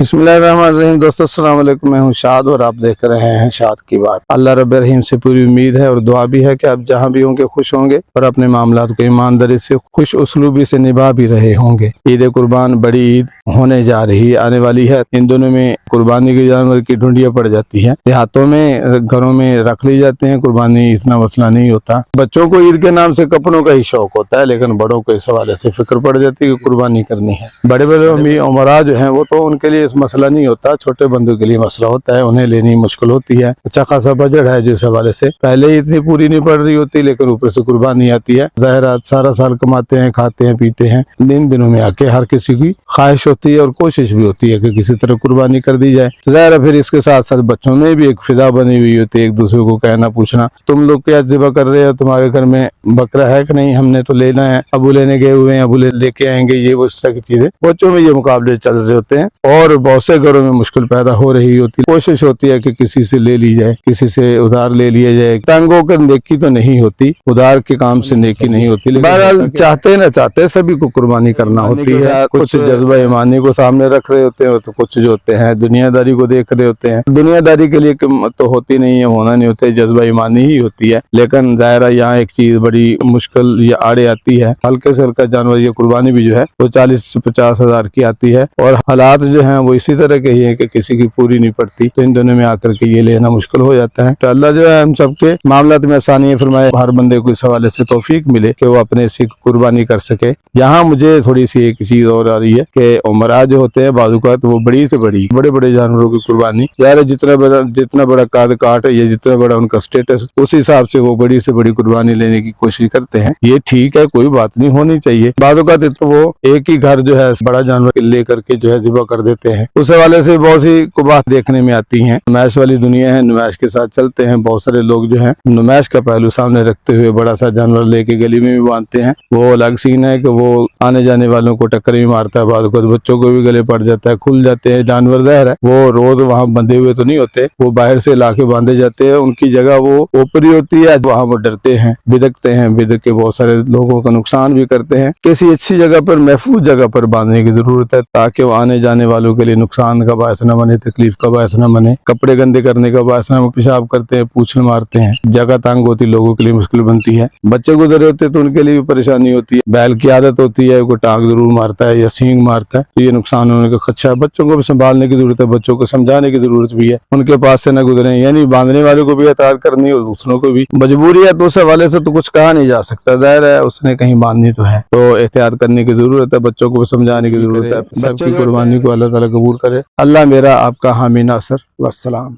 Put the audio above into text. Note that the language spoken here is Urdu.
بسم اللہ الرحمن الرحیم۔ دوستو السلام علیکم، میں ہوں شاد اور آپ دیکھ رہے ہیں شاد کی بات۔ اللہ رب الرحیم سے پوری امید ہے اور دعا بھی ہے کہ آپ جہاں بھی ہوں گے خوش ہوں گے اور اپنے معاملات کو ایمانداری سے خوش اسلوبی سے نبھا بھی رہے ہوں گے۔ عید قربان بڑی عید ہونے جا رہی آنے والی ہے۔ ان دنوں میں قربانی کے جانور کی ڈھونڈیاں پڑ جاتی ہیں، دیہاتوں میں گھروں میں رکھ لی جاتے ہیں۔ قربانی اتنا مسئلہ نہیں ہوتا، بچوں کو عید کے نام سے کپڑوں کا ہی شوق ہوتا ہے، لیکن بڑوں کو اس حوالے سے فکر پڑ جاتی ہے کہ قربانی کرنی ہے۔ بڑے بڑے عمرا جو ہیں وہ تو ان کے لیے اس مسئلہ نہیں ہوتا، چھوٹے بندوں کے لیے مسئلہ ہوتا ہے، انہیں لینی مشکل ہوتی ہے۔ اچھا خاصا بجٹ ہے جو اس حوالے سے پہلے ہی اتنی پوری نہیں پڑ رہی ہوتی، لیکن اوپر سے قربانی آتی ہے۔ ظاہرات سارا سال کماتے ہیں، کھاتے ہیں، پیتے ہیں، ان دنوں میں آ کے ہر کسی کی خواہش ہوتی ہے اور کوشش بھی ہوتی ہے کہ کسی طرح قربانی کر دی جائے۔ ظاہر ہے پھر اس کے ساتھ ساتھ بچوں میں بھی ایک فضا بنی ہوئی ہوتی ہے، ایک دوسرے کو کہنا پوچھنا، تم لوگ کیا ذبح کر رہے ہو، تمہارے گھر میں بکرا ہے کہ نہیں، ہم نے تو لینا ہے، ابو لینے گئے ہوئے ہیں، ابو لے کے آئیں گے، یہ وہ اس طرح کی چیزیں بچوں میں یہ مقابلے چل رہے ہوتے ہیں اور بہت سے گھروں میں مشکل پیدا ہو رہی ہوتی ہے۔ کوشش ہوتی ہے کہ کسی سے لے لی جائے، کسی سے ادھار لے لیا جائے۔ تنگوں کے نیکی تو نہیں ہوتی، ادھار کے کام سے نیکی نہیں ہوتی، بہرحال چاہتے نہ چاہتے سبھی کو قربانی کرنا ہوتی ہے۔ کچھ جذبہ ایمانی کو سامنے رکھ رہے ہوتے ہیں تو کچھ جو ہوتے ہیں دنیا داری کو دیکھ رہے ہوتے ہیں۔ دنیا داری کے لیے تو ہوتی نہیں ہے، ہونا نہیں ہوتا، جذبہ ایمانی ہی ہوتی ہے۔ لیکن ظاہرہ یہاں ایک چیز بڑی مشکل یہ آڑے آتی ہے، ہلکے سے ہلکا جانور یہ قربانی بھی جو ہے وہ 40 سے 50 ہزار کی آتی ہے، اور حالات جو ہیں وہ اسی طرح کے ہی ہیں کہ کسی کی پوری نہیں پڑتی، تو ان دنوں میں آ کر کے یہ لینا مشکل ہو جاتا ہے۔ تو اللہ جو ہے ہم سب کے معاملات میں آسانی فرمائے، ہر بندے کو اس حوالے سے توفیق ملے کہ وہ اپنے سے قربانی کر سکے۔ یہاں مجھے تھوڑی سی ایک چیز اور آ رہی ہے کہ عمرہ جو ہوتے ہیں بعض اوقات وہ بڑی سے بڑی بڑے بڑے جانوروں کی قربانی، یار جتنا بڑا کاٹ یا جتنا بڑا ان کا سٹیٹس، اس حساب سے وہ بڑی سے بڑی قربانی لینے کی کوشش کرتے ہیں۔ یہ ٹھیک ہے، کوئی بات نہیں، ہونی چاہیے۔ بعض اوقات تو وہ ایک ہی گھر جو ہے بڑا جانور لے کر کے جو ہے ذبح کر دیتے ہیں، اس حوالے سے بہت سی قباحت دیکھنے میں آتی ہیں۔ نمائش والی دنیا ہے، نمائش کے ساتھ چلتے ہیں، بہت سارے لوگ جو ہیں نمائش کا پہلو سامنے رکھتے ہوئے بڑا سا جانور لے کے گلی میں بھی باندھتے ہیں۔ وہ الگ سین ہے کہ وہ آنے جانے والوں کو ٹکر بھی مارتا ہے، بعض اوقات بچوں کو بھی گلے پڑ جاتا ہے، کھل جاتے ہیں جانور۔ ظاہر ہے وہ روز وہاں بندھے ہوئے تو نہیں ہوتے، وہ باہر سے لا کے باندھے جاتے ہیں، ان کی جگہ وہ اوپری ہوتی ہے، وہاں وہ ڈرتے ہیں، بدکتے ہیں، بدک کے بہت سارے لوگوں کا نقصان بھی کرتے ہیں۔ کسی اچھی جگہ پر، محفوظ جگہ پر باندھنے کی ضرورت ہے تاکہ وہ آنے جانے والوں کے لیے نقصان کا باعث نہ بنے، تکلیف کا باعث نہ بنے، کپڑے گندے کرنے کا باعث نہ، پیشاب کرتے ہیں، پوچھل مارتے ہیں، جگہ تنگ ہوتی، لوگوں کے لیے مشکل بنتی ہے۔ بچے گزرے ہوتے تو ان کے لیے بھی پریشانی ہوتی ہے، بیل کی عادت ہوتی ہے، کوئی ٹانگ ضرور مارتا ہے یا سینگ مارتا ہے تو یہ نقصان ہونے کا خدشہ ہے۔ بچوں کو بھی سنبھالنے کی ضرورت ہے، بچوں کو سمجھانے کی ضرورت بھی ہے، ان کے پاس سے نہ گزریں، یعنی باندھنے والوں کو بھی احتیاط کرنی اور دوسروں کو بھی مجبوری ہے، تو اس حوالے سے تو کچھ کہا نہیں جا سکتا، ظاہر ہے اس نے کہیں باندھنی تو ہے، تو احتیاط کرنے کی ضرورت ہے، بچوں کو بھی سمجھانے کی ضرورت ہے۔ سب کی قربانی کو اللہ تعالیٰ قبول کرے۔ اللہ میرا آپ کا حامی ناصر، والسلام۔